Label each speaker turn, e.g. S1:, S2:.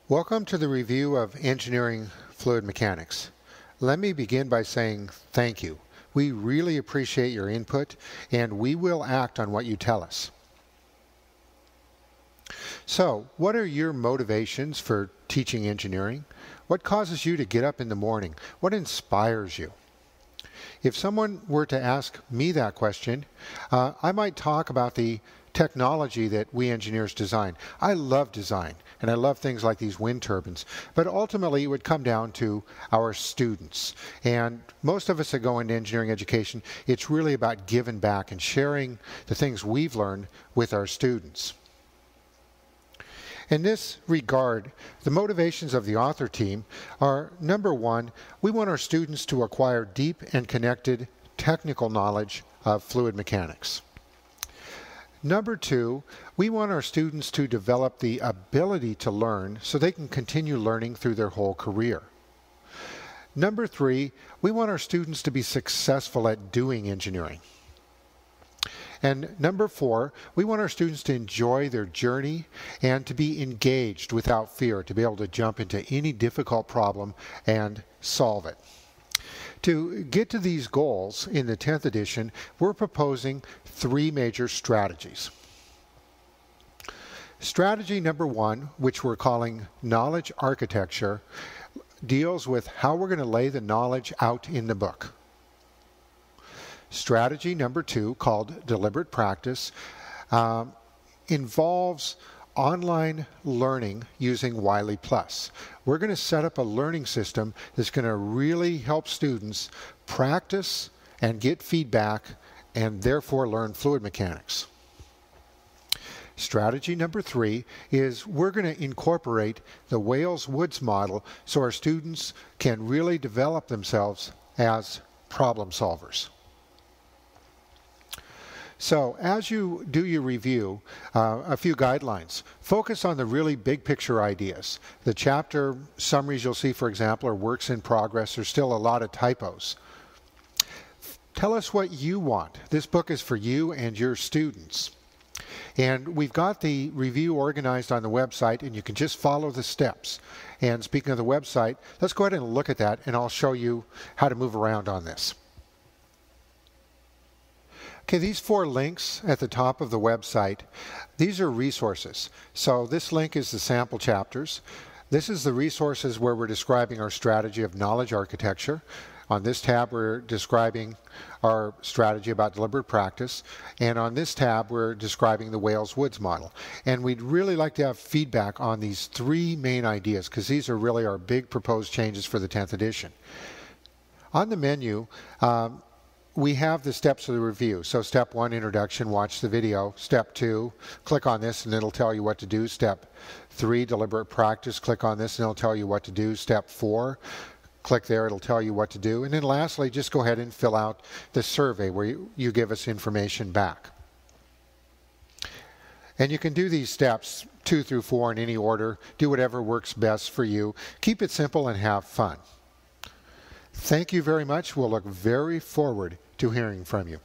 S1: Welcome to the review of Engineering Fluid Mechanics. Let me begin by saying thank you. We really appreciate your input, and we will act on what you tell us. So, what are your motivations for teaching engineering? What causes you to get up in the morning? What inspires you? If someone were to ask me that question, I might talk about the technology that we engineers design. I love design, and I love things like these wind turbines, but ultimately it would come down to our students. And most of us that go into engineering education, it's really about giving back and sharing the things we've learned with our students. In this regard, the motivations of the author team are, number one, we want our students to acquire deep and connected technical knowledge of fluid mechanics. Number two, we want our students to develop the ability to learn so they can continue learning through their whole career. Number three, we want our students to be successful at doing engineering. And number four, we want our students to enjoy their journey and to be engaged without fear, to be able to jump into any difficult problem and solve it. To get to these goals in the 10th edition, we're proposing three major strategies. Strategy number one, which we're calling knowledge architecture, deals with how we're going to lay the knowledge out in the book. Strategy number two, called deliberate practice, involves online learning using Wiley+. We're going to set up a learning system that's going to really help students practice and get feedback and therefore learn fluid mechanics. Strategy number three is we're going to incorporate the Wales-Woods model so our students can really develop themselves as problem solvers. So as you do your review, a few guidelines. Focus on the really big picture ideas. The chapter summaries you'll see, for example, are works in progress. There's still a lot of typos. Tell us what you want. This book is for you and your students. And we've got the review organized on the website, and you can just follow the steps. And speaking of the website, let's go ahead and look at that, and I'll show you how to move around on this. Okay, these four links at the top of the website, these are resources. So this link is the sample chapters. This is the resources where we're describing our strategy of knowledge architecture. On this tab, we're describing our strategy about deliberate practice. And on this tab, we're describing the Wales-Woods model. And we'd really like to have feedback on these three main ideas, because these are really our big proposed changes for the 10th edition. On the menu, we have the steps of the review. So step one, introduction, watch the video. Step two, click on this and it'll tell you what to do. Step three, deliberate practice, click on this and it'll tell you what to do. Step four, click there, it'll tell you what to do. And then lastly, just go ahead and fill out the survey where you give us information back. And you can do these steps 2 through 4 in any order. Do whatever works best for you. Keep it simple and have fun. Thank you very much. We'll look very forward to hearing from you.